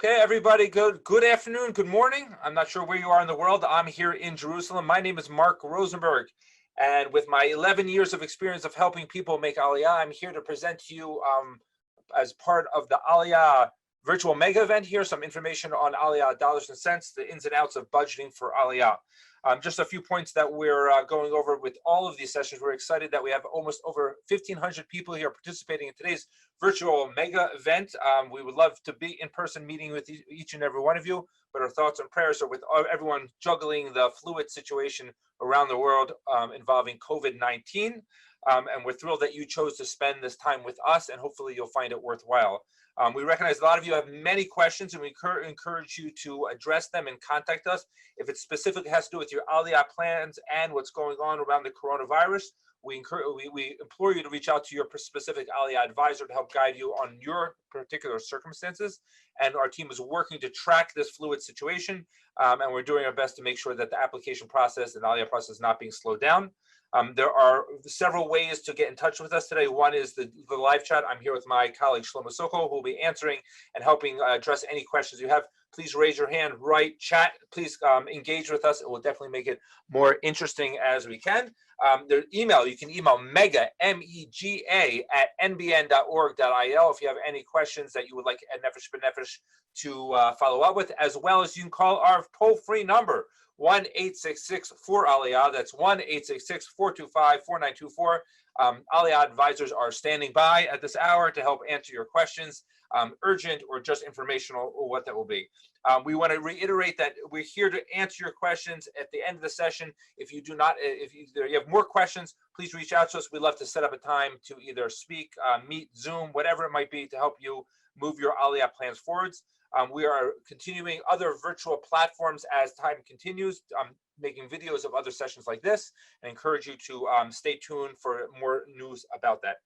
Okay, everybody, good afternoon, good morning. I'm not sure where you are in the world. I'm here in Jerusalem. My name is Mark Rosenberg, and with my 11 years of experience of helping people make Aliyah, I'm here to present to you as part of the Aliyah virtual mega event here, some information on Aliyah dollars and cents, the ins and outs of budgeting for Aliyah. Just a few points that we're going over with all of these sessions. We're excited that we have almost over 1,500 people here participating in today's virtual mega event. We would love to be in person meeting with each and every one of you, but our thoughts and prayers are with everyone juggling the fluid situation around the world involving COVID-19. And we're thrilled that you chose to spend this time with us, and hopefully you'll find it worthwhile. We recognize a lot of you have many questions, and we encourage you to address them and contact us. If it specifically has to do with your Aliyah plans and what's going on around the coronavirus, we implore you to reach out to your specific Aliyah advisor to help guide you on your particular circumstances. And our team is working to track this fluid situation, and we're doing our best to make sure that the application process and Aliyah process is not being slowed down. There are several ways to get in touch with us today. One is the live chat. I'm here with my colleague Shlomo Sokol, who will be answering and helping address any questions you have. Please raise your hand, write, chat. Please engage with us. It will definitely make it more interesting as we can. There's email. You can email mega, MEGA, @nbn.org.il if you have any questions that you would like Nefesh B'Nefesh to follow up with, as well as you can call our toll-free number, 1-866-4-ALIYAH. That's 1-866-425-4924. Aliyah advisors are standing by at this hour to help answer your questions, urgent or just informational, or what that will be. We want to reiterate that we're here to answer your questions at the end of the session. If you do not, if you have more questions, please reach out to us. We'd love to set up a time to either speak, meet, Zoom, whatever it might be, to help you move your Aliyah plans forwards. We are continuing other virtual platforms as time continues, making videos of other sessions like this, and encourage you to stay tuned for more news about that.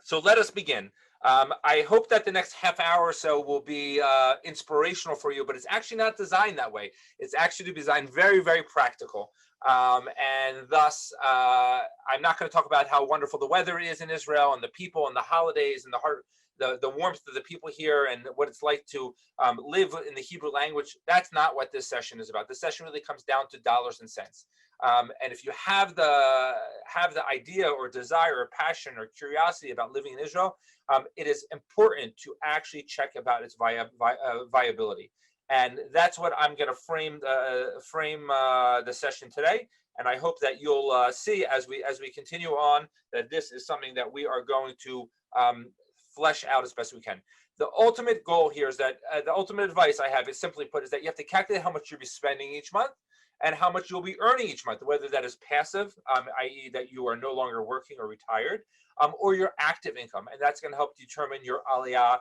So let us begin. I hope that the next half hour or so will be inspirational for you, but it's actually not designed that way. It's actually designed very, very practical. And thus, I'm not going to talk about how wonderful the weather is in Israel and the people and the holidays and the warmth of the people here and what it's like to live in the Hebrew language. That's not what this session is about. This session really comes down to dollars and cents. And if you have the idea or desire or passion or curiosity about living in Israel, it is important to actually check about its viability. And that's what I'm going to frame the session today. And I hope that you'll see as we continue on that this is something that we are going to flesh out as best we can. The ultimate goal here is that the ultimate advice I have is simply put is that you have to calculate how much you'll be spending each month and how much you'll be earning each month, whether that is passive, i.e. that you are no longer working or retired, or your active income. And that's going to help determine your Aliyah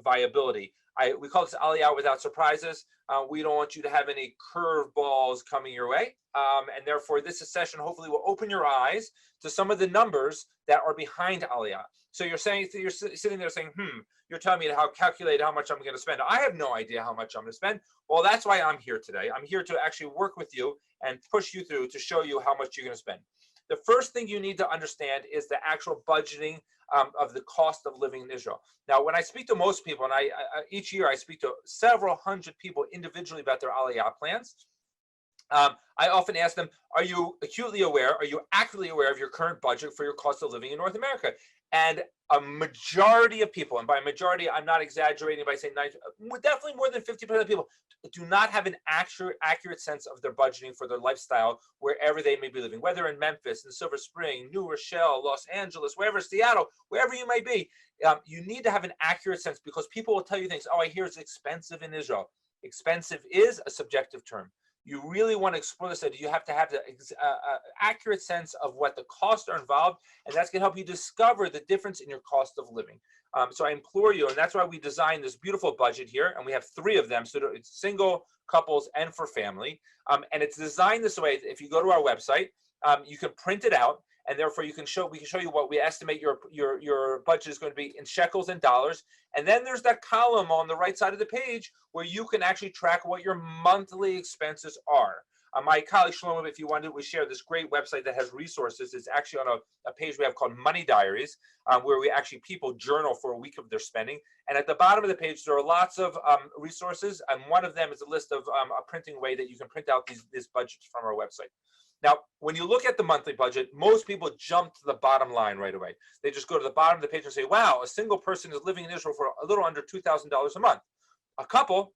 viability. We call this Aliyah without surprises. We don't want you to have any curveballs coming your way. And therefore, this session hopefully will open your eyes to some of the numbers that are behind Aliyah. So you're sitting there saying, you're telling me how calculate how much I'm going to spend. I have no idea how much I'm going to spend. Well, that's why I'm here today. I'm here to actually work with you and push you through to show you how much you're going to spend. The first thing you need to understand is the actual budgeting of the cost of living in Israel. Now, when I speak to most people, and each year I speak to several hundred people individually about their Aliyah plans, I often ask them, are you accurately aware, are you accurately aware of your current budget for your cost of living in North America? And a majority of people, and by majority, I'm not exaggerating by saying 90, definitely more than 50% of people do not have an accurate sense of their budgeting for their lifestyle wherever they may be living, whether in Memphis, in Silver Spring, New Rochelle, Los Angeles, wherever, Seattle, wherever you might be. You need to have an accurate sense because people will tell you things, oh, I hear it's expensive in Israel. Expensive is a subjective term. You really want to explore this. You have to have the accurate sense of what the costs are involved, and that's going to help you discover the difference in your cost of living. So I implore you, and that's why we designed this beautiful budget here, and we have 3 of them, so it's single, couples, and for family. And it's designed this way. If you go to our website, you can print it out, and therefore we can show you what we estimate your budget is going to be in shekels and dollars, And then there's that column on the right side of the page where you can actually track what your monthly expenses are. My colleague Shlomo, if you want to, we share this great website that has resources. It's actually on a page we have called Money Diaries, where we actually people journal for a week of their spending. And at the bottom of the page, there are lots of resources, and one of them is a list of a printing way that you can print out these budgets from our website. Now, when you look at the monthly budget, most people jump to the bottom line right away. They just go to the bottom of the page and say, wow, a single person is living in Israel for a little under $2,000 a month. A couple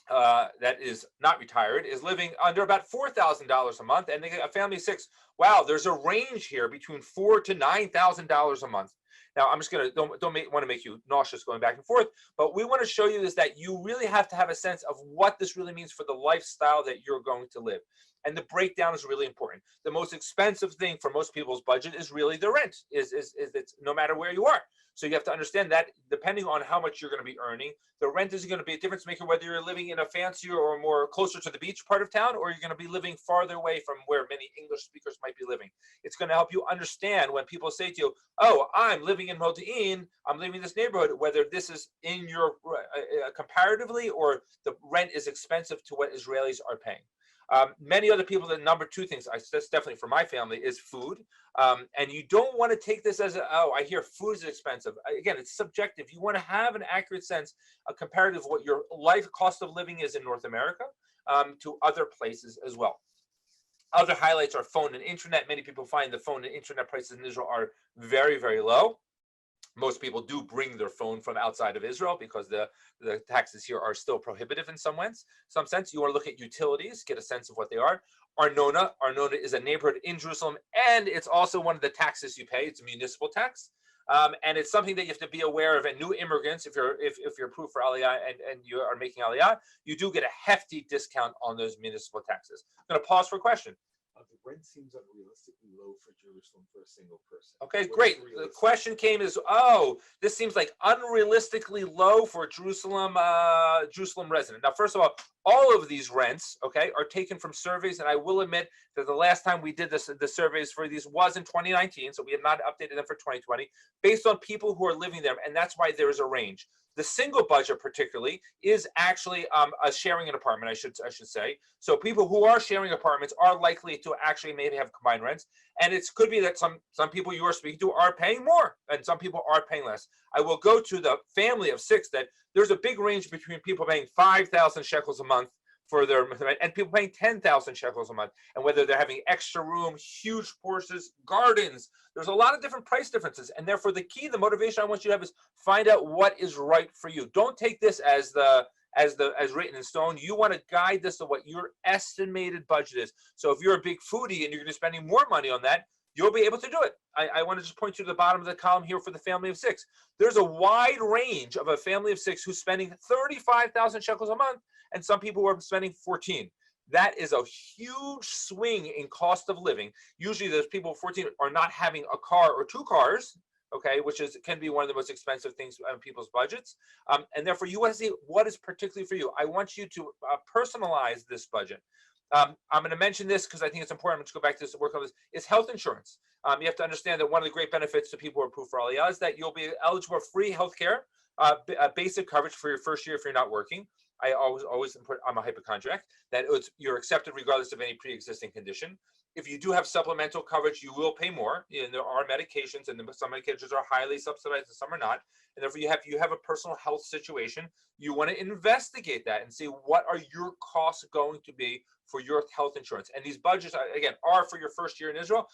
that is not retired is living under about $4,000 a month, and they get a family of 6. Wow, there's a range here between $4,000 to $9,000 a month. Now, I'm just gonna don't want to make you nauseous going back and forth, but we want to show you is that you really have to have a sense of what this really means for the lifestyle that you're going to live. And the breakdown is really important. The most expensive thing for most people's budget is really the rent. Is it's no matter where you are. So you have to understand that depending on how much you're going to be earning, the rent is going to be a difference maker whether you're living in a fancier or more closer to the beach part of town, or you're going to be living farther away from where many English speakers might be living. It's going to help you understand when people say to you, oh, I'm living in Modi'in, I'm living in this neighborhood, whether this is in your comparatively or the rent is expensive to what Israelis are paying. Many other people, the number 2 things, that's definitely for my family, is food. And you don't want to take this as, oh, I hear food is expensive. Again, it's subjective. You want to have an accurate sense, a comparative of what your life cost of living is in North America to other places as well. Other highlights are phone and internet. Many people find the phone and internet prices in Israel are very, very low. Most people do bring their phone from outside of Israel because the taxes here are still prohibitive in some sense. You want to look at utilities, get a sense of what they are. Arnona is a neighborhood in Jerusalem, and it's also one of the taxes you pay. It's a municipal tax, and it's something that you have to be aware of. And new immigrants, if you're approved for Aliyah and you are making Aliyah, you do get a hefty discount on those municipal taxes. I'm going to pause for a question. The rent seems unrealistically low for Jerusalem for a single person. Okay, great. The question came is, oh, this seems like unrealistically low for Jerusalem resident. Now, first of all of these rents, okay, are taken from surveys, and I will admit that the last time we did the surveys for these was in 2019, so we have not updated them for 2020, based on people who are living there, and that's why there is a range. The single budget, particularly, is actually a sharing an apartment, I should say. So people who are sharing apartments are likely to actually maybe have combined rents, and it could be that some people you are speaking to are paying more, and some people are paying less. I will go to the family of 6 that there's a big range between people paying 5,000 shekels a month for their rent and people paying 10,000 shekels a month, and whether they're having extra room, huge porches, gardens. There's a lot of different price differences, and therefore the key, the motivation I want you to have is find out what is right for you. Don't take this as written in stone. You want to guide this to what your estimated budget is. So if you're a big foodie and you're going to be spending more money on that, you'll be able to do it. I want to just point you to the bottom of the column here for the family of 6. There's a wide range of a family of 6 who's spending 35,000 shekels a month, and some people who are spending 14. That is a huge swing in cost of living. Usually those people 14 are not having a car or 2 cars, okay, which can be one of the most expensive things on people's budgets. And therefore you want to see what is particularly for you. I want you to personalize this budget. I'm going to mention this because I think it's important to go back to this, work on this, is health insurance. You have to understand that one of the great benefits to people who are approved for Aliyah is that you'll be eligible for free health care, basic coverage for your first year if you're not working. I always put, I'm a hypochondriac, that you're accepted regardless of any pre-existing condition. If you do have supplemental coverage, you will pay more. And there are medications, and some medications are highly subsidized and some are not. And therefore, you have a personal health situation. You want to investigate that and see what are your costs going to be for your health insurance. And these budgets, again, are for your first year in Israel.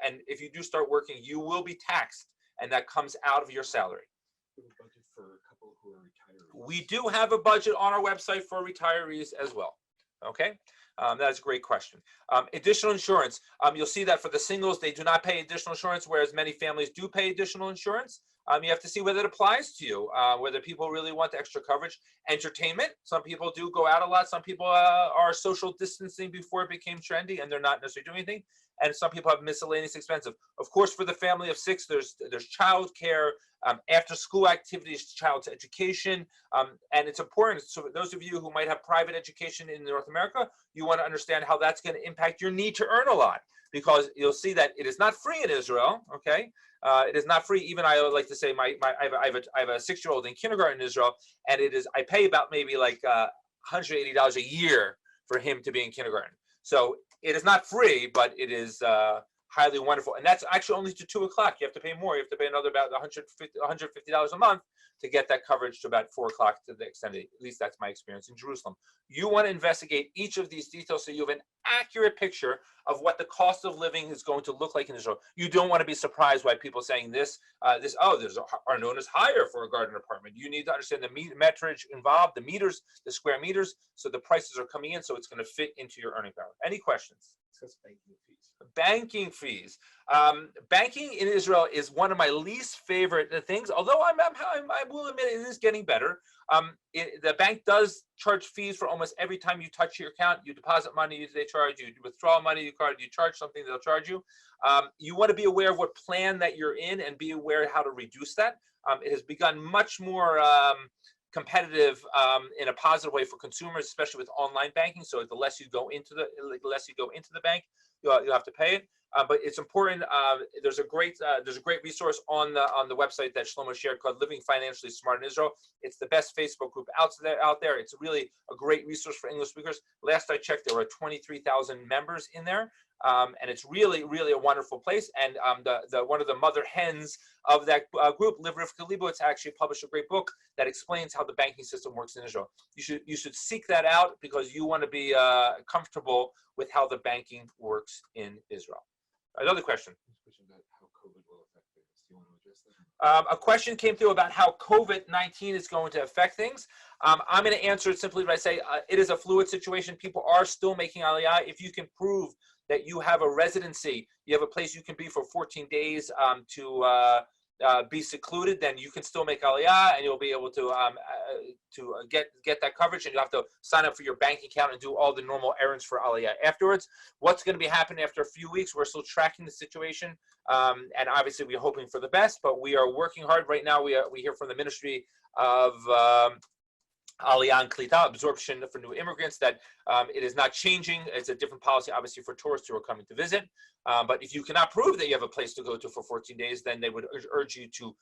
And if you do start working, you will be taxed, and that comes out of your salary. Budget for a couple who are retirees. We do have a budget on our website for retirees as well. Okay, that's a great question. Additional insurance. You'll see that for the singles, they do not pay additional insurance, whereas many families do pay additional insurance. You have to see whether it applies to you, whether people really want the extra coverage. Entertainment. Some people do go out a lot. Some people are social distancing before it became trendy, and they're not necessarily doing anything. And some people have miscellaneous expenses. Of course, for the family of 6, there's child care, after school activities, child's education. And it's important. So those of you who might have private education in North America, you want to understand how that's going to impact your need to earn a lot, because you'll see that it is not free in Israel. Okay. It is not free. Even I would like to say I have a 6-year-old in kindergarten in Israel, and I pay about maybe like $180 a year for him to be in kindergarten. So it is not free, but it is highly wonderful. And that's actually only to 2 o'clock. You have to pay more. You have to pay another about $150 a month to get that coverage to about 4 o'clock to the extended. At least that's my experience in Jerusalem. You want to investigate each of these details so you have an accurate picture of what the cost of living is going to look like in Israel. You don't want to be surprised by people saying this are known as higher for a garden apartment. You need to understand the meterage involved, the meters, the square meters, so the prices are coming in, so it's going to fit into your earning power. Any questions? Banking fees. Banking fees. Banking in Israel is one of my least favorite things, although I will admit it is getting better. The bank does charge fees for almost every time you touch your account. You deposit money, they charge you. You withdraw money, you charge something, they'll charge you. You want to be aware of what plan that you're in and be aware how to reduce that. It has begun much more competitive in a positive way for consumers, especially with online banking. So the less you go into the bank, you'll have to pay it. But it's important. There's a great resource on the website that Shlomo shared called "Living Financially Smart in Israel." It's the best Facebook group out there. It's really a great resource for English speakers. Last I checked, there were 23,000 members in there. And it's really, really a wonderful place. And one of the mother hens of that group, Liv Rivka Leibowitz, actually published a great book that explains how the banking system works in Israel. You should seek that out because you want to be comfortable with how the banking works in Israel. Another question. How COVID will affect things. Do you want to address that? A question came through about how COVID-19 is going to affect things. I'm going to answer it simply by saying it is a fluid situation. People are still making Aliyah. If you can prove that you have a residency, you have a place you can be for 14 days to be secluded, then you can still make Aliyah, and you'll be able to get that coverage, and you'll have to sign up for your bank account and do all the normal errands for Aliyah afterwards. What's going to be happening after a few weeks? We're still tracking the situation, and obviously we're hoping for the best, but we are working hard right now. We hear from the Ministry of Aliyah and Klita, absorption for new immigrants, that it is not changing. It's a different policy, obviously, for tourists who are coming to visit. But if you cannot prove that you have a place to go to for 14 days, then they would urge you to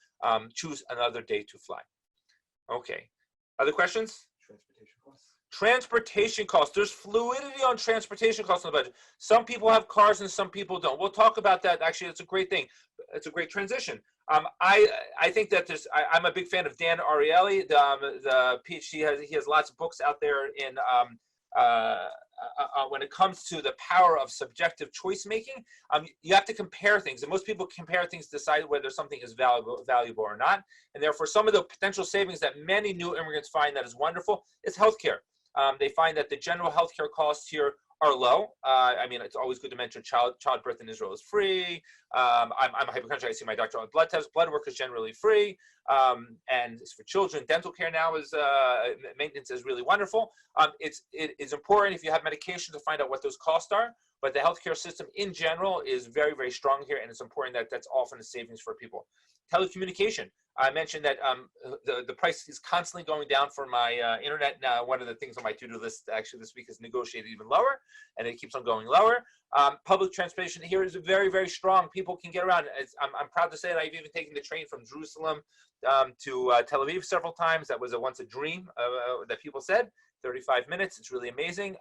choose another day to fly. Okay. Other questions? Transportation costs. Transportation costs. There's fluidity on transportation costs on the budget. Some people have cars and some people don't. We'll talk about that. Actually, it's a great thing. It's a great transition. I think that I'm a big fan of Dan Ariely, the PhD. He has lots of books out there in when it comes to the power of subjective choice making. You have to compare things, and most people compare things to decide whether something is valuable or not. And therefore, some of the potential savings that many new immigrants find that is wonderful is healthcare. They find that the general healthcare costs here are low. I mean, it's always good to mention childbirth in Israel is free. I'm a hypochondriac. I see my doctor on blood tests. Blood work is generally free. And for children, dental care now is maintenance is really wonderful. It is important if you have medication to find out what those costs are. But the healthcare system in general is very, very strong here, and it's important that that's often a savings for people. Telecommunication. I mentioned that the price is constantly going down for my internet. Now, one of the things on my to-do list actually this week is negotiated even lower, and it keeps on going lower. Public transportation here is very, very strong. People can get around. I'm proud to say that I've even taken the train from Jerusalem to Tel Aviv several times. That was once a dream that people said. 35 minutes. It's really amazing,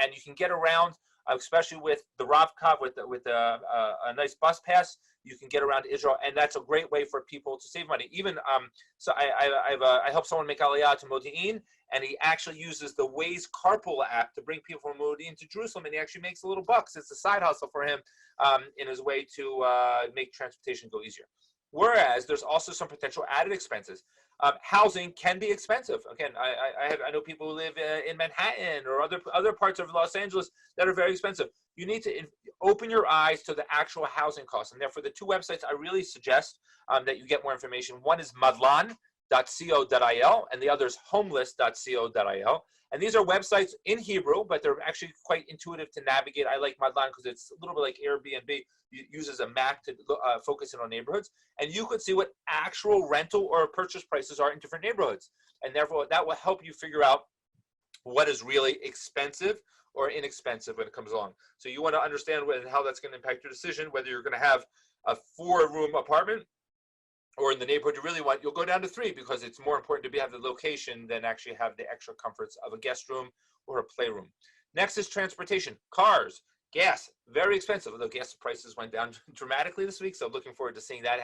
and you can get around. Especially with the Ravkov, with a nice bus pass, you can get around Israel, and that's a great way for people to save money. Even so, I helped someone make Aliyah to Modi'in, and he actually uses the Waze carpool app to bring people from Modi'in to Jerusalem, and he actually makes a little bucks. It's a side hustle for him in his way to make transportation go easier. Whereas there's also some potential added expenses. Housing can be expensive. Again, I know people who live in Manhattan or other parts of Los Angeles that are very expensive. You need to open your eyes to the actual housing costs. And therefore, the two websites I really suggest that you get more information. One is Madlan, and the other is homeless.co.il. And these are websites in Hebrew, but they're actually quite intuitive to navigate. I like Madlan because it's a little bit like Airbnb. It uses a map to focus in on neighborhoods. And you could see what actual rental or purchase prices are in different neighborhoods. And therefore, that will help you figure out what is really expensive or inexpensive when it comes along. So you want to understand how that's going to impact your decision, whether you're going to have a 4-room apartment or in the neighborhood you really want, you'll go down to 3 because it's more important to have the location than actually have the extra comforts of a guest room or a playroom. Next is transportation. Cars, gas, very expensive. Although gas prices went down dramatically this week, so looking forward to seeing that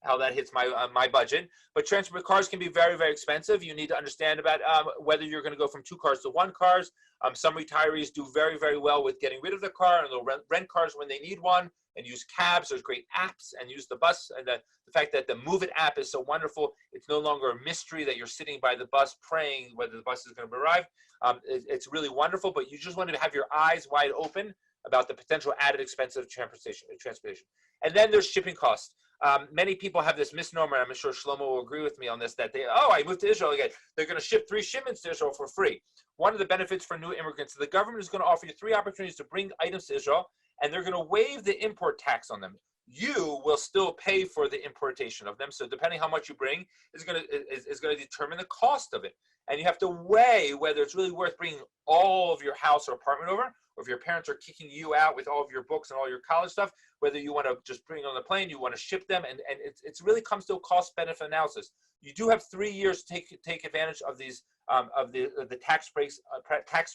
how that hits my budget. But cars can be very, very expensive. You need to understand about whether you're going to go from 2 cars to 1 cars. Some retirees do very, very well with getting rid of their car, and they'll rent cars when they need one and use cabs. There's great apps, and use the bus. And the fact that the Move It app is so wonderful, it's no longer a mystery that you're sitting by the bus praying whether the bus is going to arrive. It's really wonderful, but you just want to have your eyes wide open about the potential added expense of transportation. And then there's shipping costs. Many people have this misnomer, I'm sure Shlomo will agree with me on this, that I moved to Israel again. They're going to ship 3 shipments to Israel for free. One of the benefits for new immigrants, the government is going to offer you 3 opportunities to bring items to Israel, and they're going to waive the import tax on them. You will still pay for the importation of them. So depending how much you bring is going to determine the cost of it. And you have to weigh whether it's really worth bringing all of your house or apartment over, or if your parents are kicking you out with all of your books and all your college stuff, whether you want to just bring it on the plane, you want to ship them, and it really comes to a cost-benefit analysis. You do have 3 years to take advantage of these of the tax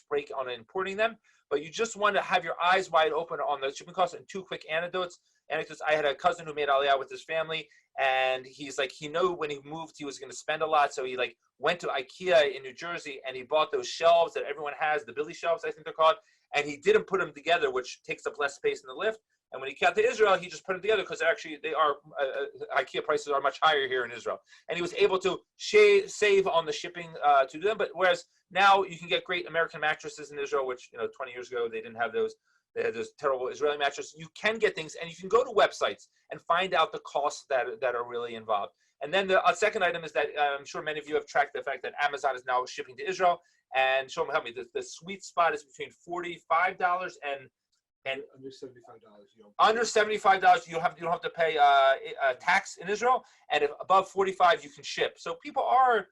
break on importing them, but you just want to have your eyes wide open on the shipping costs. And 2 quick anecdotes. I had a cousin who made Aliyah with his family, and he's like, he knew when he moved he was going to spend a lot, so he went to IKEA in New Jersey and he bought those shelves that everyone has, the Billy shelves I think they're called, and he didn't put them together, which takes up less space in the lift. And when he got to Israel, he just put them together because actually IKEA prices are much higher here in Israel. And he was able to save on the shipping to do them. But whereas now you can get great American mattresses in Israel, which 20 years ago they didn't have those. They had those terrible Israeli mattresses. You can get things, and you can go to websites and find out the costs that are really involved. And then the second item is that I'm sure many of you have tracked the fact that Amazon is now shipping to Israel. And Shlomo, help me. The sweet spot is between $45 and under $75. You don't under $75, you don't have to pay a tax in Israel, and if above 45, you can ship. So people are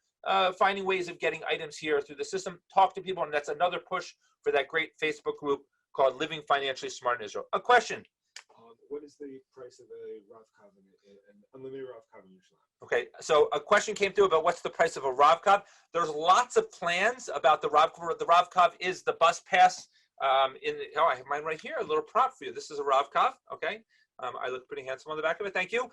finding ways of getting items here through the system. Talk to people, and that's another push for that great Facebook group called Living Financially Smart in Israel. A question. What is the price of a Rav Kav, an unlimited Rav Kav in Yerushalayim? Okay, so a question came through about what's the price of a Rav Kav. There's lots of plans about the Rav Kav. The Rav Kav is the bus pass. I have mine right here, a little prop for you. This is a Rav Kav, okay? I look pretty handsome on the back of it, thank you.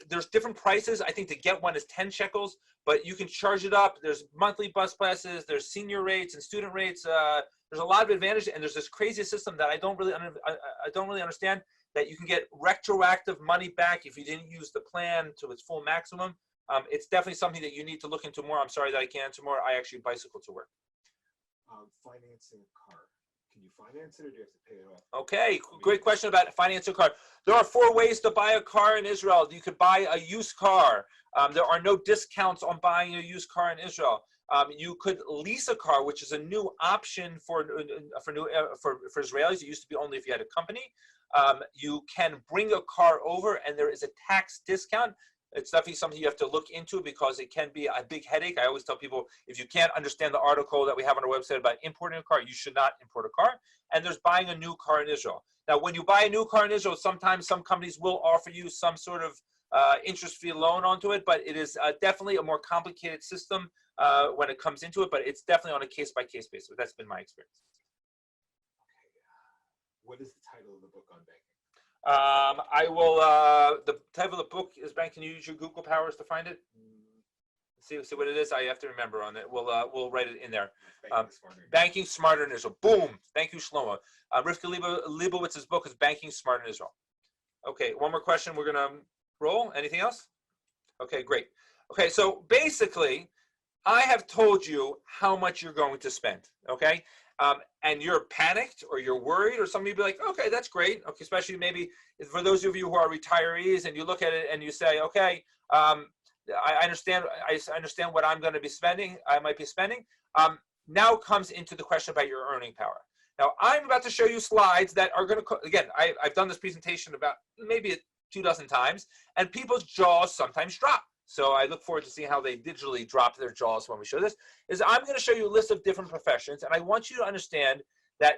There's different prices. I think to get one is 10 shekels, but you can charge it up. There's monthly bus passes, there's senior rates and student rates. There's a lot of advantage, and there's this crazy system that I don't really understand, that you can get retroactive money back if you didn't use the plan to its full maximum. It's definitely something that you need to look into more. I'm sorry that I can't answer more. I actually bicycle to work. Financing a car. Can you finance it, or do you have to pay it off? Okay, great question about financing a car. There are 4 ways to buy a car in Israel. You could buy a used car. There are no discounts on buying a used car in Israel. You could lease a car, which is a new option for Israelis. It used to be only if you had a company. You can bring a car over, and there is a tax discount. It's definitely something you have to look into because it can be a big headache. I always tell people, if you can't understand the article that we have on our website about importing a car, you should not import a car. And there's buying a new car in Israel. Now, when you buy a new car in Israel, sometimes some companies will offer you some sort of interest-free loan onto it, but it is definitely a more complicated system when it comes into it, but it's definitely on a case-by-case basis. That's been my experience. Okay. What is the title of the book on banking? I will, the title of the book is Bank. Can you use your Google powers to find it? See what it is? I have to remember on it. We'll write it in there. Banking Smarter in Israel. Boom. Thank you, Shlomo. Rivka Leibowitz's book is Banking Smarter in Israel. Okay, one more question. We're going to roll. Anything else? Okay, great. Okay, so basically, I have told you how much you're going to spend, okay? And you're panicked or you're worried, or some of you be like, okay, that's great. Okay, especially maybe for those of you who are retirees and you look at it and you say, okay, I understand. I understand what I'm going to be spending. I might be spending. Now comes into the question about your earning power. Now, I'm about to show you slides that are going to, again, I've done this presentation about maybe 24 times, and people's jaws sometimes drop. So I look forward to seeing how they digitally drop their jaws when we show this. I'm going to show you a list of different professions, and I want you to understand that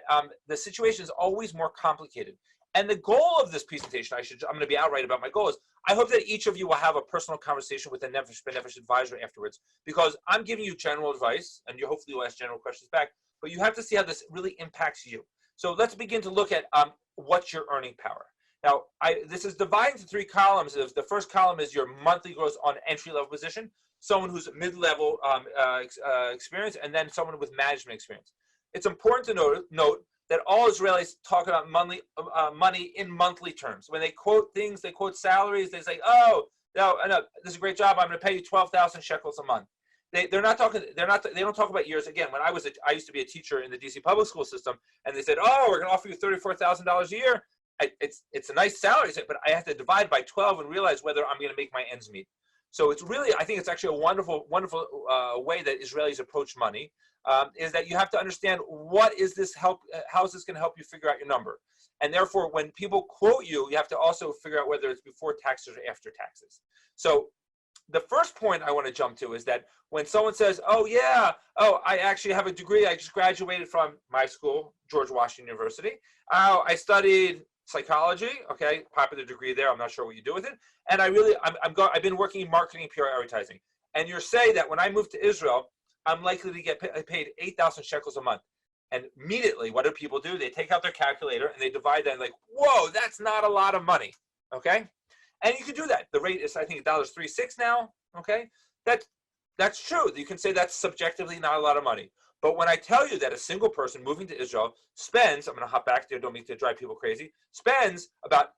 the situation is always more complicated. And the goal of this presentation, I'm going to be outright about my goal, is I hope that each of you will have a personal conversation with a beneficial advisor afterwards, because I'm giving you general advice, and hopefully you'll ask general questions back, but you have to see how this really impacts you. So let's begin to look at what's your earning power. Now, this is divided into 3 columns. The first column is your monthly gross on entry-level position, someone who's mid-level experience, and then someone with management experience. It's important to note that all Israelis talk about money in monthly terms. When they quote things, they quote salaries, they say, oh, no, this is a great job, I'm going to pay you 12,000 shekels a month. They don't talk about years. Again, when I used to be a teacher in the DC public school system, and they said, oh, we're going to offer you $34,000 a year. It's a nice salary, but I have to divide by 12 and realize whether I'm going to make my ends meet. So it's really, I think it's actually a wonderful way that Israelis approach money, is that you have to understand how is this going to help you figure out your number. And therefore, when people quote you, you have to also figure out whether it's before taxes or after taxes. So the first point I want to jump to is that when someone says, I actually have a degree, I just graduated from my school, George Washington University. I studied psychology, okay, popular degree there. I'm not sure what you do with it. And I've been working in marketing, PR advertising. And you're saying that when I move to Israel, I'm likely to get paid 8,000 shekels a month. And immediately, what do people do? They take out their calculator and they divide that and like, whoa, that's not a lot of money, okay? And you can do that. The rate is, I think, $3.36 now, okay? That's true. You can say that's subjectively not a lot of money. But when I tell you that a single person moving to Israel spends, I'm going to hop back there, don't mean to drive people crazy, spends about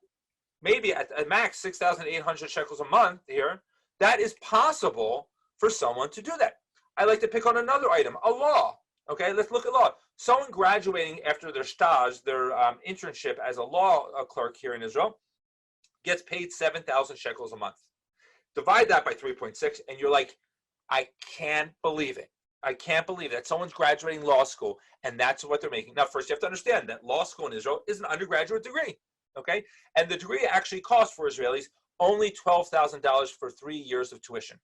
maybe at max 6,800 shekels a month here, that is possible for someone to do that. I like to pick on another item, a law. Okay, let's look at law. Someone graduating after their stage, their internship as a law clerk here in Israel, gets paid 7,000 shekels a month. Divide that by 3.6, and you're like, I can't believe it. I can't believe that someone's graduating law school, and that's what they're making. Now, first, you have to understand that law school in Israel is an undergraduate degree, okay? And the degree actually costs for Israelis only $12,000 for 3 years of tuition.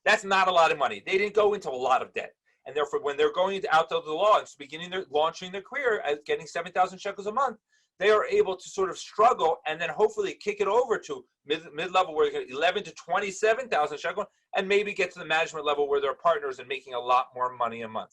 That's not a lot of money. They didn't go into a lot of debt. And therefore, when they're going out of the law and launching their career as getting 7,000 shekels a month, they are able to sort of struggle and then hopefully kick it over to mid-level where you get 11 to 27,000 shekels and maybe get to the management level where they're partners and making a lot more money a month.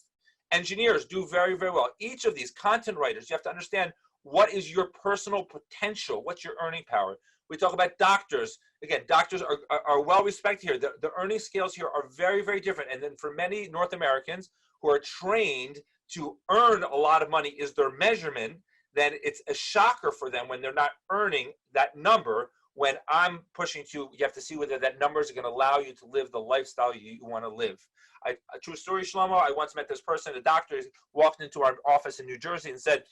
Engineers do very, very well. Each of these content writers, you have to understand what is your personal potential, what's your earning power. We talk about doctors. Again, doctors are well respected here. The earning scales here are very, very different. And then for many North Americans who are trained to earn a lot of money is their measurement, then it's a shocker for them when they're not earning that number. When I'm pushing you have to see whether that number is going to allow you to live the lifestyle you want to live. A true story, Shlomo, I once met this person, a doctor, walked into our office in New Jersey and said,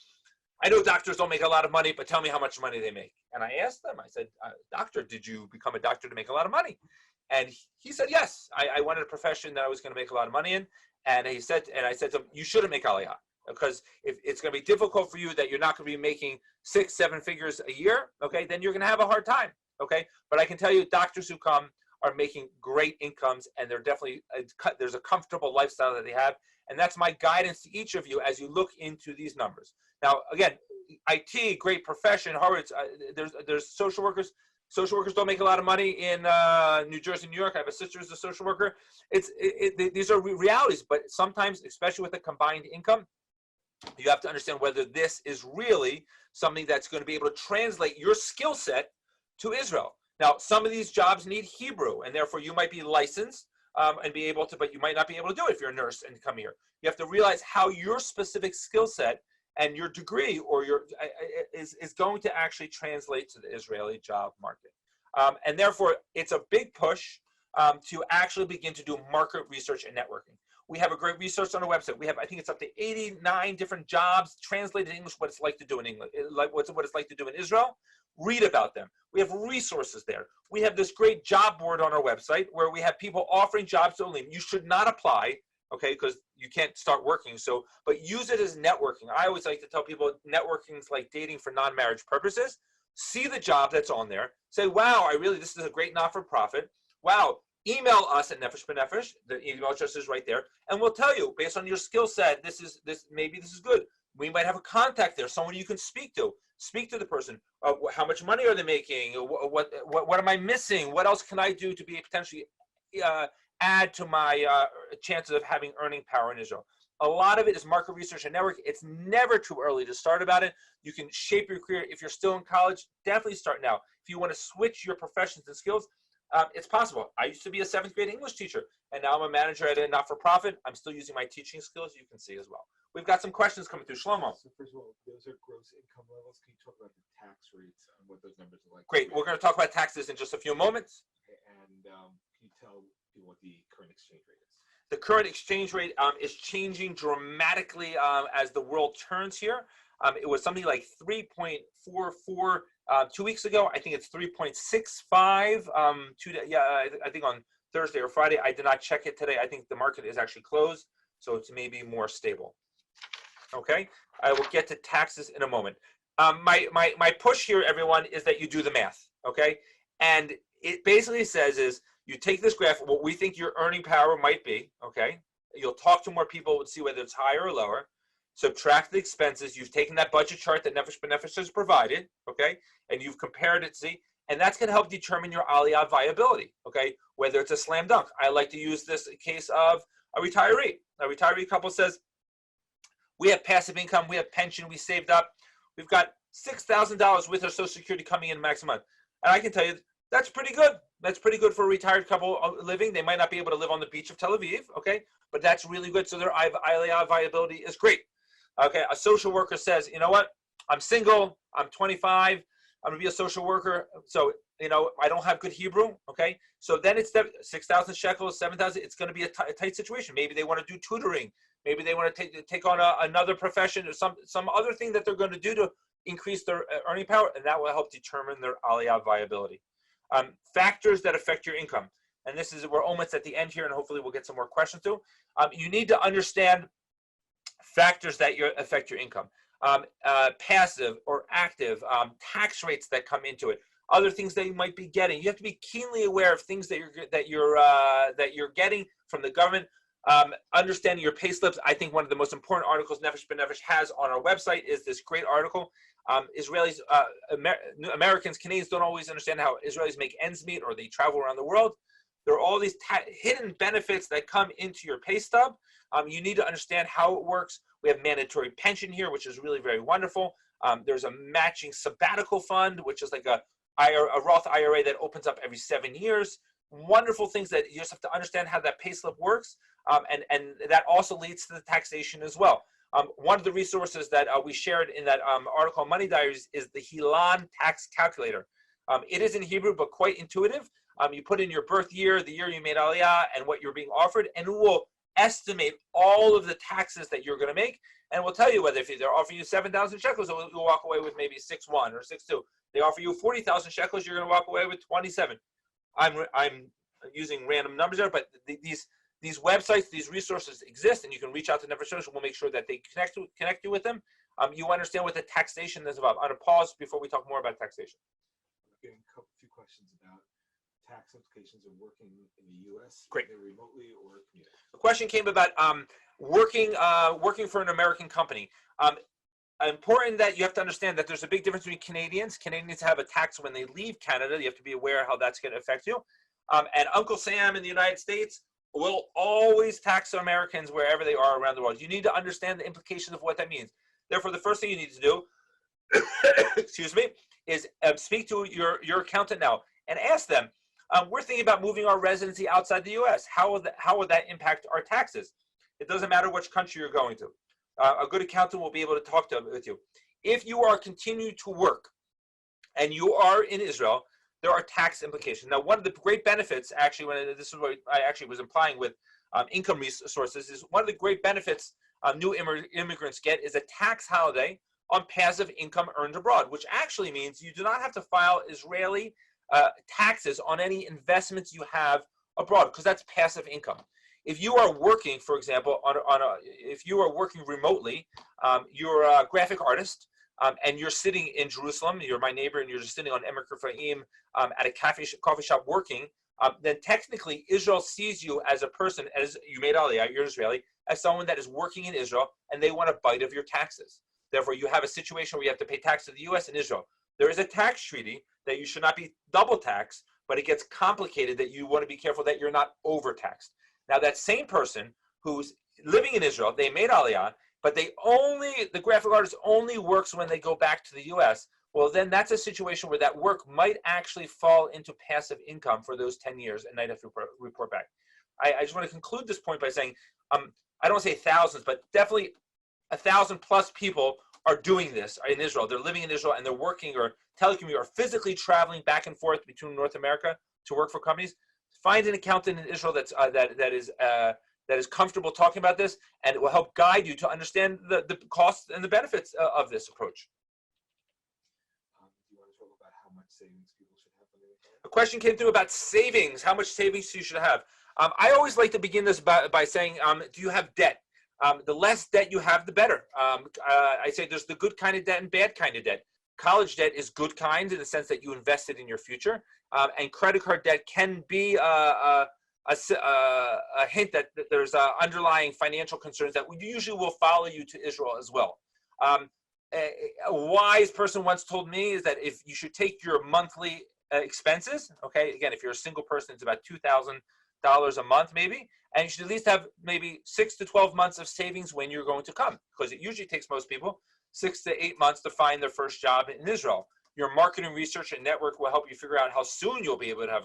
I know doctors don't make a lot of money, but tell me how much money they make. And I asked them, I said, doctor, did you become a doctor to make a lot of money? And he said, yes, I wanted a profession that I was going to make a lot of money in. And I said to him, you shouldn't make Aliyah, because if it's going to be difficult for you that you're not going to be making 6-7 figures a year, okay, then you're going to have a hard time, okay? But I can tell you doctors who come are making great incomes, and they're definitely, there's a comfortable lifestyle that they have. And that's my guidance to each of you as you look into these numbers. Now, again, IT, great profession. Harvard, there's social workers. Social workers don't make a lot of money in New Jersey, New York. I have a sister who's a social worker. These are realities, but sometimes, especially with a combined income, you have to understand whether this is really something that's going to be able to translate your skill set to Israel. Now, some of these jobs need Hebrew, and therefore you might be licensed and be able to, but you might not be able to do it if you're a nurse and come here. You have to realize how your specific skill set and your degree or is going to actually translate to the Israeli job market. And therefore, it's a big push to actually begin to do market research and networking. We have a great resource on our website. We have, I think it's up to 89 different jobs translated in English, what it's like to do in England, what it's like to do in Israel. read about them. We have resources there. We have this great job board on our website where we have people offering jobs to only. You should not apply, okay, because you can't start working. So, but use it as networking. I always like to tell people networking is like dating for non-marriage purposes. See the job that's on there. Say, wow, this is a great not-for-profit. Wow, email us at Nefesh B'Nefesh. The email address is right there, and we'll tell you based on your skill set. Maybe this is good. We might have a contact there, someone you can speak to. Speak to the person. How much money are they making? What am I missing? What else can I do to be potentially add to my chances of having earning power in Israel? A lot of it is market research and network. It's never too early to start about it. You can shape your career. If you're still in college, definitely start now. If you want to switch your professions and skills, it's possible. I used to be a 7th grade English teacher, and now I'm a manager at a not-for-profit. I'm still using my teaching skills, you can see as well. We've got some questions coming through. Shlomo. So first of all, those are gross income levels. Can you talk about the tax rates and what those numbers are like? Great. We're going to talk about taxes in just a few moments. Okay, and can you tell people what the current exchange rate is? The current exchange rate is changing dramatically as the world turns here. It was something like 3.44 2 weeks ago. I think it's 3.65. I think on Thursday or Friday. I did not check it today. I think the market is actually closed, so it's maybe more stable. Okay, I will get to taxes in a moment. My push here, everyone, is that you do the math. Okay, and it basically says is you take this graph, what we think your earning power might be. Okay, you'll talk to more people and see whether it's higher or lower. Subtract the expenses. You've taken that budget chart that Nefesh B'Nefesh has provided. Okay, and you've compared it. See. And that's going to help determine your Aliyah viability, okay? Whether it's a slam dunk. I like to use this case of a retiree. A retiree couple says, we have passive income, we have pension, we saved up. We've got $6,000 with our Social Security coming in next month. And I can tell you, that's pretty good. That's pretty good for a retired couple living. They might not be able to live on the beach of Tel Aviv, okay? But that's really good. So their Aliyah viability is great. Okay, a social worker says, you know what? I'm single, I'm 25, I'm gonna be a social worker, so I don't have good Hebrew. Okay, so then it's 6,000 shekels, 7,000. It's going to be a tight situation. Maybe they want to do tutoring. Maybe they want to take on another profession or some other thing that they're going to do to increase their earning power, and that will help determine their Aliyah viability. Factors that affect your income, and we're almost at the end here, and hopefully we'll get some more questions too. You need to understand factors that affect your income. Passive or active, tax rates that come into it, other things that you might be getting. You have to be keenly aware of things that you're getting from the government. Understanding your pay slips. I think one of the most important articles Nefesh B'Nefesh has on our website is this great article. Israelis, Americans, Canadians don't always understand how Israelis make ends meet or they travel around the world. There are all these hidden benefits that come into your pay stub. You need to understand how it works. We have mandatory pension here, which is really very wonderful. There's a matching sabbatical fund, which is like a Roth IRA that opens up every 7 years. Wonderful things that you just have to understand how that payslip works. And that also leads to the taxation as well. One of the resources that we shared in that article on Money Diaries is the Hilan tax calculator. It is in Hebrew, but quite intuitive. You put in your birth year, the year you made Aliyah, and what you're being offered, and it will estimate all of the taxes that you're going to make, and we'll tell you whether if they're offering you 7,000 shekels, you'll walk away with maybe 6,100 or 6,200. They offer you 40,000 shekels, you're going to walk away with 27. I'm using random numbers there, but these websites, these resources exist, and you can reach out to Nefesh B'Nefesh. We'll make sure that they connect you with them. You understand what the taxation is about. I'm going to pause before we talk more about taxation. I'm getting a few questions about tax implications of working in the U.S. Great. Either remotely or commuting. The question came about working for an American company. Important that you have to understand that there's a big difference between Canadians. Canadians have a tax when they leave Canada. You have to be aware how that's going to affect you. And Uncle Sam in the United States will always tax Americans wherever they are around the world. You need to understand the implications of what that means. Therefore, the first thing you need to do, excuse me, is speak to your accountant now and ask them, we're thinking about moving our residency outside the U.S. How would that impact our taxes? It doesn't matter which country you're going to. A good accountant will be able to talk with you. If you are continuing to work and you are in Israel, there are tax implications. Now, one of the great benefits, actually, this is what I actually was implying with income resources, is one of the great benefits new immigrants get is a tax holiday on passive income earned abroad, which actually means you do not have to file Israeli taxes on any investments you have abroad, because that's passive income. If you are working, for example, if you are working remotely, you're a graphic artist, and you're sitting in Jerusalem, you're my neighbor, and you're just sitting on Emek Rafaim at a coffee shop working, then technically Israel sees you as a person, as you made Aliyah, you're Israeli, as someone that is working in Israel, and they want a bite of your taxes. Therefore, you have a situation where you have to pay tax to the U.S. and Israel. There is a tax treaty that you should not be double taxed, but it gets complicated that you want to be careful that you're not overtaxed. Now, that same person who's living in Israel, they made Aliyah, but the graphic artist only works when they go back to the U.S. Well, then that's a situation where that work might actually fall into passive income for those 10 years and they'd have to report back. I just want to conclude this point by saying, I don't want to say thousands, but definitely 1,000 plus people are doing this in Israel. They're living in Israel and they're working or telecommuting or physically traveling back and forth between North America to work for companies. Find an accountant in Israel that is comfortable talking about this, and it will help guide you to understand the costs and the benefits of this approach. Do you want to talk about how much savings people should have on their account? A question came through about savings, how much savings you should have. I always like to begin this by saying, do you have debt? The less debt you have, the better. I say there's the good kind of debt and bad kind of debt. College debt is good kind in the sense that you invested in your future, and credit card debt can be a hint that there's underlying financial concerns that usually will follow you to Israel as well. A wise person once told me is that if you should take your monthly expenses, okay, again, if you're a single person, it's about $2,000 a month maybe, and you should at least have maybe 6 to 12 months of savings when you're going to come, because it usually takes most people 6 to 8 months to find their first job in Israel. Your marketing research and network will help you figure out how soon you'll be able to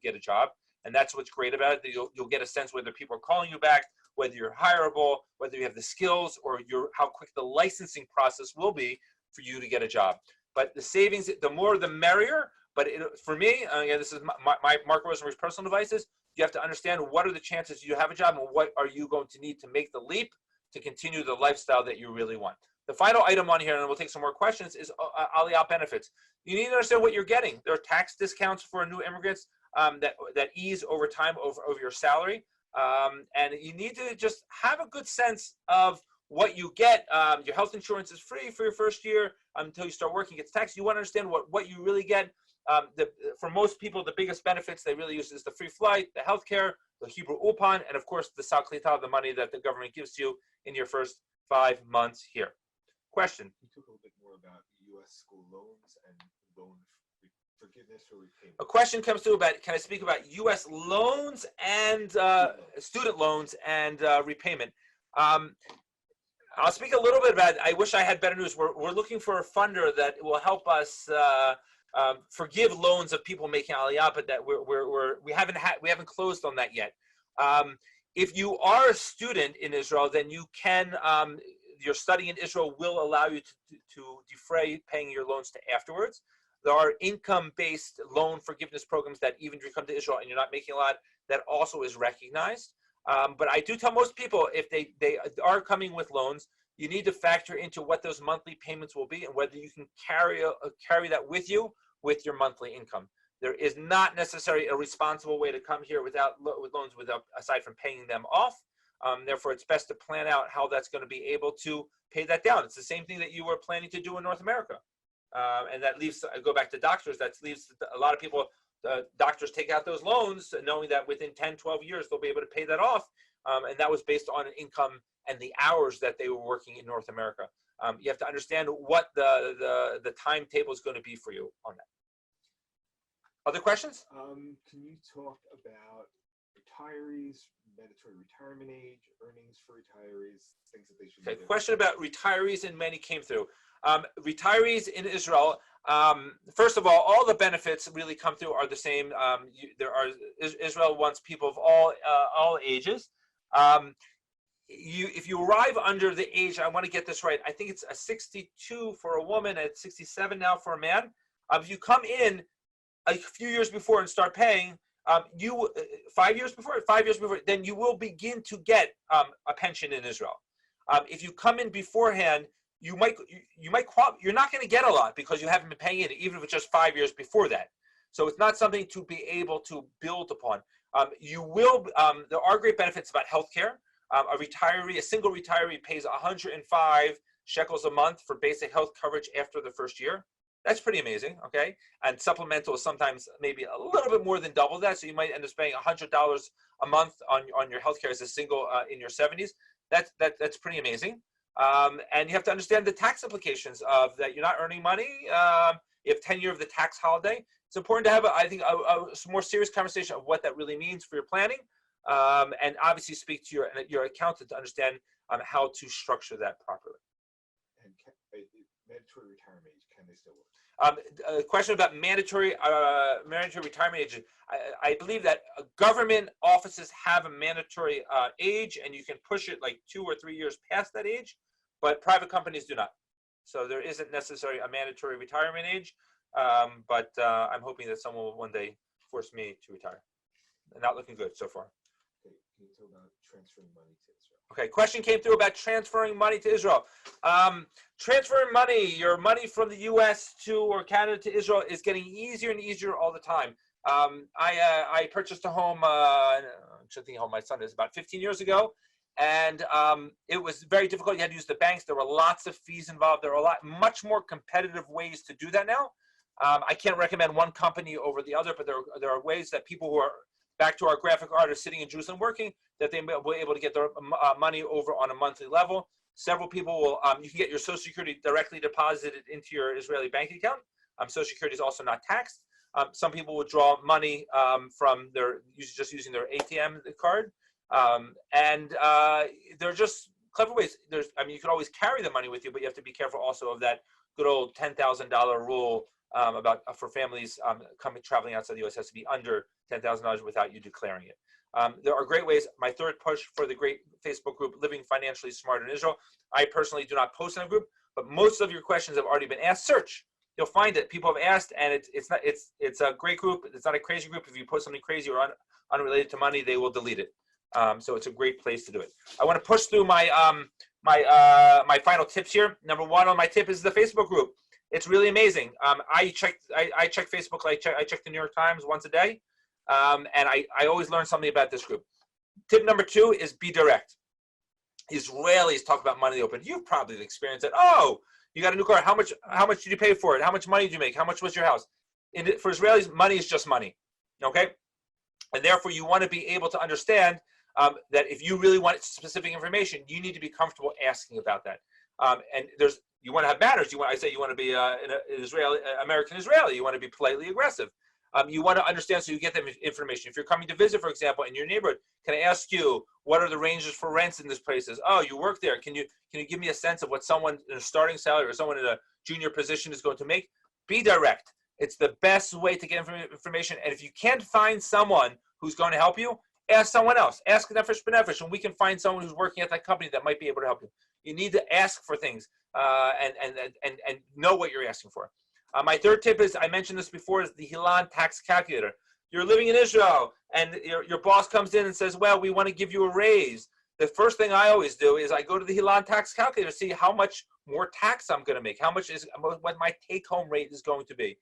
get a job. And that's what's great about it. That you'll get a sense whether people are calling you back, whether you're hireable, whether you have the skills, or how quick the licensing process will be for you to get a job. But the savings, the more the merrier. But for me, again, this is my Mark Rosenberg's personal devices. You have to understand what are the chances you have a job and what are you going to need to make the leap to continue the lifestyle that you really want. The final item on here, and we'll take some more questions, is Aliyah benefits. You need to understand what you're getting. There are tax discounts for new immigrants that ease over time over your salary. And you need to just have a good sense of what you get. Your health insurance is free for your first year until you start working. It's taxed. You want to understand what you really get. For most people, the biggest benefits they really use is the free flight, the healthcare, the Hebrew Ulpan, and of course the Sal Klita, the money that the government gives to you in your first 5 months here. Question. You talk a little bit more about U.S. school loans and loan forgiveness or repayment. A question comes through about, can I speak about U.S. loans and student loans and repayment? I'll speak a little bit about it. I wish I had better news. We're looking for a funder that will help us forgive loans of people making Aliyah, but that we haven't closed on that yet. If you are a student in Israel, then you can. Your study in Israel will allow you to defray paying your loans to afterwards. There are income-based loan forgiveness programs that even if you come to Israel and you're not making a lot, that also is recognized. But I do tell most people if they are coming with loans, you need to factor into what those monthly payments will be and whether you can carry that with you with your monthly income. There is not necessarily a responsible way to come here with loans aside from paying them off. Therefore, it's best to plan out how that's going to be able to pay that down. It's the same thing that you were planning to do in North America. And that leaves, I go back to doctors, that leaves a lot of people, doctors take out those loans knowing that within 10, 12 years, they'll be able to pay that off. And that was based on an income and the hours that they were working in North America. You have to understand what the timetable is going to be for you on that. Other questions? Can you talk about retirees, mandatory retirement age, earnings for retirees, things that they should do? Okay, question about retirees, and many came through. Retirees in Israel, first of all the benefits really come through are the same. Israel wants people of all ages. If you arrive under the age, I want to get this right, I think it's a 62 for a woman and 67 now for a man. If you come in a few years before and start paying, 5 years before, then you will begin to get a pension in Israel. If you come in beforehand, you're not going to get a lot because you haven't been paying it, even if it's just 5 years before that. So it's not something to be able to build upon. There are great benefits about healthcare. A single retiree pays 105 shekels a month for basic health coverage after the first year. That's pretty amazing, okay? And supplemental is sometimes maybe a little bit more than double that, so you might end up spending $100 a month on your healthcare as a single in your 70s. That's pretty amazing. And you have to understand the tax implications of that. You're not earning money. You have tenure of the tax holiday. It's important to have, a more serious conversation of what that really means for your planning, and obviously speak to your accountant to understand how to structure that properly. And mandatory retirement age, can they still work? A question about mandatory retirement age. I believe that government offices have a mandatory age, and you can push it like 2 or 3 years past that age, but private companies do not. So there isn't necessarily a mandatory retirement age, but I'm hoping that someone will one day force me to retire. Not looking good so far. Okay, can you talk about transferring money to Israel? Okay, question came through about transferring money to Israel. Transferring money, your money from the U.S. or Canada to Israel is getting easier and easier all the time. I purchased a home, I should think home my son is about 15 years ago, and it was very difficult. You had to use the banks. There were lots of fees involved. There are much more competitive ways to do that now. I can't recommend one company over the other, but there are ways that people who are back to our graphic artists sitting in Jerusalem working, that they will be able to get their money over on a monthly level. Several people will, you can get your Social Security directly deposited into your Israeli bank account. Social Security is also not taxed. Some people will draw money from just using their ATM card. And they're just clever ways. You can always carry the money with you, but you have to be careful also of that good old $10,000 rule for families traveling outside the U.S. has to be under $10,000 without you declaring it. There are great ways. My third push for the great Facebook group, Living Financially Smart in Israel. I personally do not post in a group, but most of your questions have already been asked. Search. You'll find it. People have asked, and it's a great group. It's not a crazy group. If you post something crazy or unrelated to money, they will delete it. So it's a great place to do it. I want to push through my final tips here. Number one on my tip is the Facebook group. It's really amazing. I check Facebook. I check the New York Times once a day, and I always learn something about this group. Tip number two is be direct. Israelis talk about money in the open. You've probably experienced it. Oh, you got a new car. How much did you pay for it? How much money did you make? How much was your house? For Israelis, money is just money. Okay, and therefore you want to be able to understand that if you really want specific information, you need to be comfortable asking about that. And you want to have manners. You want to be an American Israeli. You want to be politely aggressive. You want to understand so you get them information. If you're coming to visit, for example, in your neighborhood, can I ask you what are the ranges for rents in this places? Oh, you work there. Can you give me a sense of what someone in a starting salary or someone in a junior position is going to make? Be direct. It's the best way to get information. And if you can't find someone who's going to help you, ask someone else. Ask Nefesh B'Nefesh, and we can find someone who's working at that company that might be able to help you. You need to ask for things and know what you're asking for. My third tip is, I mentioned this before, is the Hilan tax calculator. You're living in Israel, and your boss comes in and says, well, we want to give you a raise. The first thing I always do is I go to the Hilan tax calculator to see how much more tax I'm going to make, what my take-home rate is going to be.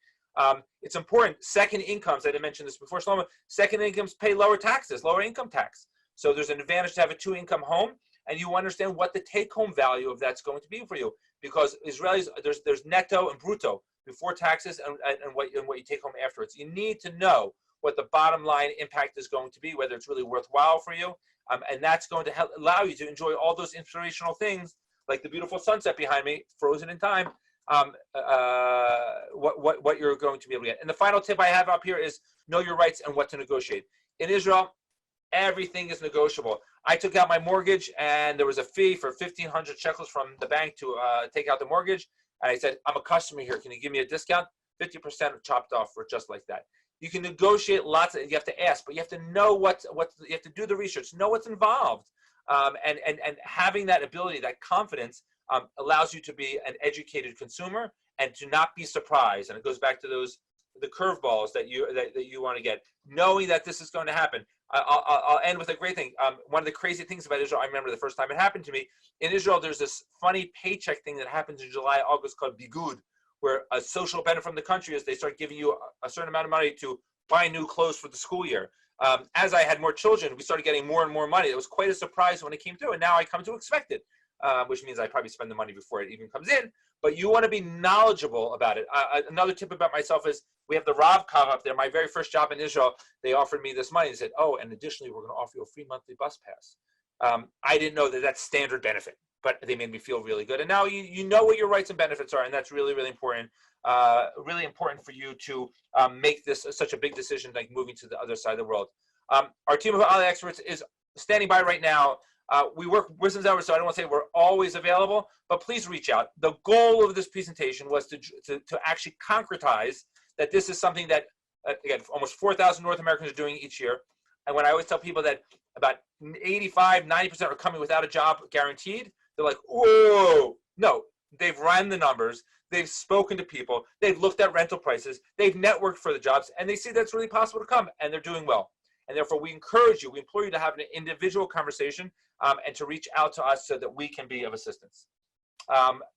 It's important. Second incomes, I didn't mention this before, Shlomo, second incomes pay lower taxes, lower income tax. So there's an advantage to have a two-income home, and you understand what the take-home value of that's going to be for you. Because Israelis, there's netto and brutto before taxes and what you take home afterwards. You need to know what the bottom line impact is going to be, whether it's really worthwhile for you, and that's going to allow you to enjoy all those inspirational things, like the beautiful sunset behind me, frozen in time. What you're going to be able to get. And the final tip I have up here is know your rights and what to negotiate. In Israel, everything is negotiable. I took out my mortgage, and there was a fee for 1,500 shekels from the bank to take out the mortgage. And I said, I'm a customer here. Can you give me a discount? 50% chopped off for just like that. You can negotiate lots. You have to ask, but you have to know you have to do the research, know what's involved, and having that ability, that confidence, allows you to be an educated consumer and to not be surprised. And it goes back to the curveballs that you want to get, knowing that this is going to happen. I'll end with a great thing. One of the crazy things about Israel, I remember the first time it happened to me. In Israel, there's this funny paycheck thing that happens in July, August called bigud, where a social benefit from the country is they start giving you a certain amount of money to buy new clothes for the school year. As I had more children, we started getting more and more money. It was quite a surprise when it came through, and now I come to expect it, which means I probably spend the money before it even comes in. But you want to be knowledgeable about it. Another tip about myself is we have the Rav Kav up there. My very first job in Israel, they offered me this money and said, oh, and additionally, we're going to offer you a free monthly bus pass. I didn't know that that's standard benefit, but they made me feel really good. And now you know what your rights and benefits are, and that's really, really important. Really important for you to make this such a big decision like moving to the other side of the world. Our team of Aliyah experts is standing by right now. We work wisdom's hours, so I don't want to say we're always available, but please reach out. The goal of this presentation was to actually concretize that this is something that, again, almost 4,000 North Americans are doing each year. And when I always tell people that about 85, 90% are coming without a job guaranteed, they're like, whoa, no, they've run the numbers. They've spoken to people. They've looked at rental prices. They've networked for the jobs, and they see that's really possible to come, and they're doing well. And therefore, we encourage you, we implore you to have an individual conversation and to reach out to us so that we can be of assistance.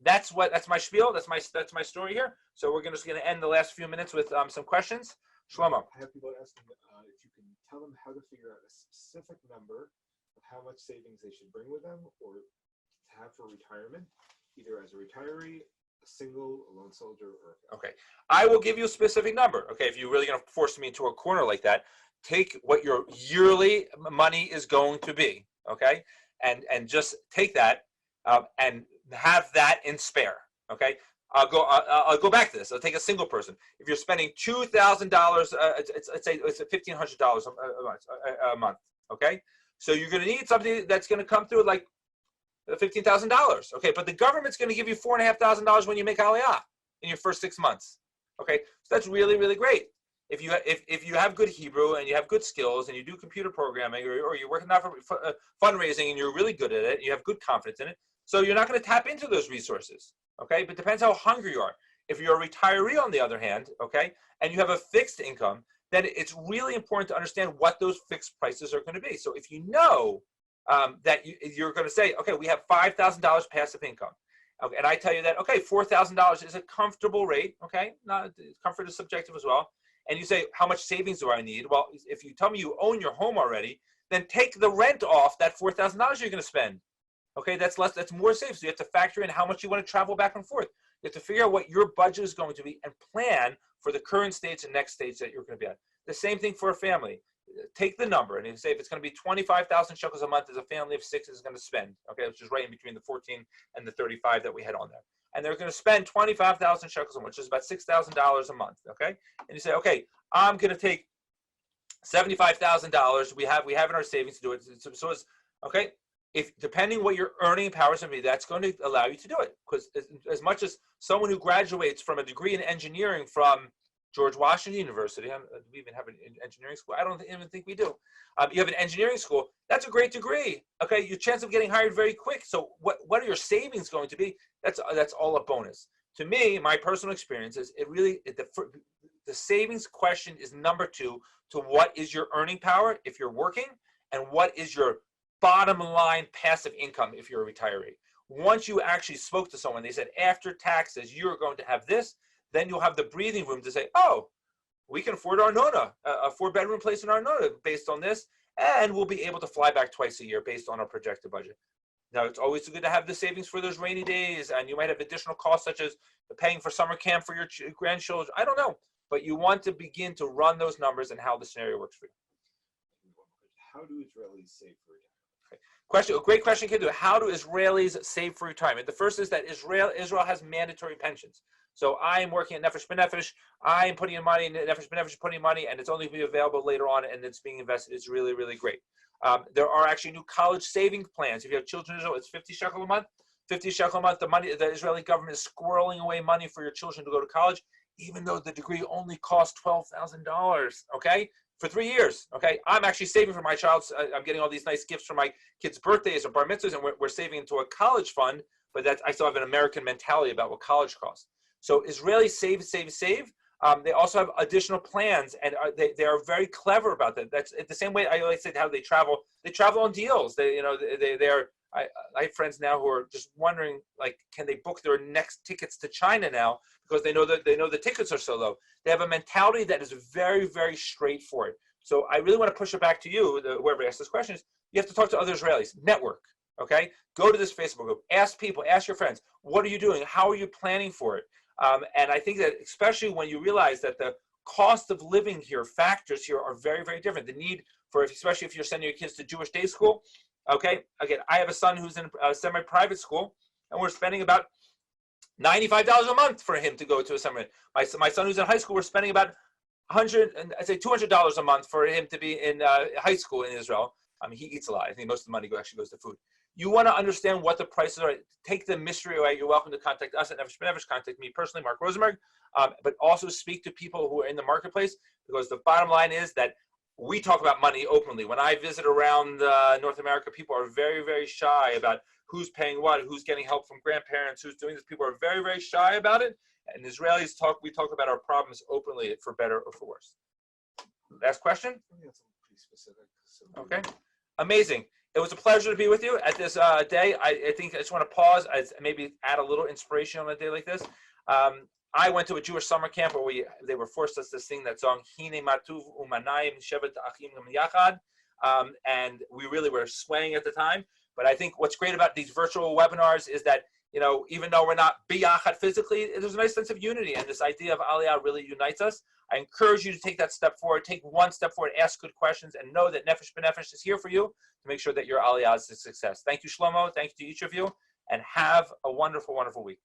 That's my spiel. That's my story here. So we're just going to end the last few minutes with some questions. Shlomo. I have people asking if you can tell them how to figure out a specific number of how much savings they should bring with them or have for retirement, either as a retiree, a single, a lone soldier, or okay. I will give you a specific number. Okay, if you're really going to force me into a corner like that, take what your yearly money is going to be. Okay, and just take that and have that in spare. Okay, I'll go back to this. I'll take a single person. If you're spending $2,000, let's say it's $1,500 a month. Okay, so you're going to need something that's going to come through like $15,000. Okay, but the government's going to give you $4,500 when you make Aliyah in your first 6 months. Okay, so that's really, really great. If you have good Hebrew and you have good skills and you do computer programming or you're working out for fundraising and you're really good at it, you have good confidence in it, so you're not going to tap into those resources. Okay, but it depends how hungry you are. If you're a retiree, on the other hand, okay, and you have a fixed income, then it's really important to understand what those fixed prices are going to be. So if you know that you're going to say, okay, we have $5,000 passive income. Okay, and I tell you that, okay, $4,000 is a comfortable rate. Okay, not comfort is subjective as well. And you say, how much savings do I need? Well, if you tell me you own your home already, then take the rent off that $4,000 you're going to spend. Okay, that's less. That's more safe. So you have to factor in how much you want to travel back and forth. You have to figure out what your budget is going to be and plan for the current stage and next stage that you're going to be at. The same thing for a family. Take the number and you say if it's going to be 25,000 shekels a month as a family of 6 is going to spend, okay, which is right in between the 14 and the 35 that we had on there. And they're going to spend 25,000 shekels a month, which is about $6,000 a month, okay? And you say, okay, I'm going to take $75,000 we have in our savings to do it. So it's, okay, if depending what your earning power is going to be, that's going to allow you to do it. Because as much as someone who graduates from a degree in engineering from George Washington University. Do we even have an engineering school? I don't even think we do. You have an engineering school. That's a great degree. Okay, your chance of getting hired very quick. So what are your savings going to be? That's all a bonus. To me, my personal experience is the savings question is number 2 to what is your earning power if you're working and what is your bottom line passive income if you're a retiree. Once you actually spoke to someone, they said after taxes you're going to have this. Then you'll have the breathing room to say, oh, we can afford our nona, a 4-bedroom place in our nona based on this, and we'll be able to fly back twice a year based on our projected budget. Now, it's always good to have the savings for those rainy days, and you might have additional costs such as paying for summer camp for your grandchildren. I don't know, but you want to begin to run those numbers and how the scenario works for you. How do Israelis save for retirement? Question, a great question, Kidu. How do Israelis save for retirement? The first is that Israel has mandatory pensions. So I'm working at Nefesh B'Nefesh. I'm putting in money, Nefesh B'Nefesh is putting in money, and it's only going to be available later on, and it's being invested. It's really, really great. There are actually new college saving plans. If you have children in Israel, it's 50 shekel a month. 50 shekel a month, the Israeli government is squirreling away money for your children to go to college, even though the degree only costs $12,000, okay? For 3 years, okay? I'm actually saving for my child's, I'm getting all these nice gifts for my kids' birthdays or bar mitzvahs, and we're saving into a college fund, but I still have an American mentality about what college costs. So Israelis save. They also have additional plans, and they are very clever about that. That's the same way I always said how they travel. They travel on deals. They are. I have friends now who are just wondering, like, can they book their next tickets to China now because they know the tickets are so low. They have a mentality that is very, very straightforward. So I really want to push it back to you, whoever asked this question, is you have to talk to other Israelis, network, okay? Go to this Facebook group, ask people, ask your friends, what are you doing? How are you planning for it? And I think that especially when you realize that the cost of living here, factors here are very, very different. The need for, especially if you're sending your kids to Jewish day school, okay? Again, I have a son who's in a semi-private school, and we're spending about $95 a month for him to go to a seminar. My son who's in high school, we're spending about $200 a month for him to be in high school in Israel. He eats a lot. I think most of the money actually goes to food. You want to understand what the prices are. Take the mystery away. You're welcome to contact us at Nefesh B'Nefesh. Contact me personally, Mark Rosenberg, but also speak to people who are in the marketplace, because the bottom line is that we talk about money openly. When I visit around North America, people are very, very shy about who's paying what, who's getting help from grandparents, who's doing this. People are very, very shy about it. And Israelis we talk about our problems openly, for better or for worse. Last question? That's pretty specific. So okay. Amazing. It was a pleasure to be with you at this day. I think I just want to pause, maybe add a little inspiration on a day like this. I went to a Jewish summer camp where they were forced us to sing that song, Hine Matuv Umanayim Shevet Achim Yachad. And we really were swaying at the time. But I think what's great about these virtual webinars is that, even though we're not biyachad physically, there's a nice sense of unity. And this idea of Aliyah really unites us. I encourage you to take that step forward, take one step forward, ask good questions, and know that Nefesh B'Nefesh is here for you to make sure that your Aliyah is a success. Thank you, Shlomo. Thank you to each of you. And have a wonderful, wonderful week.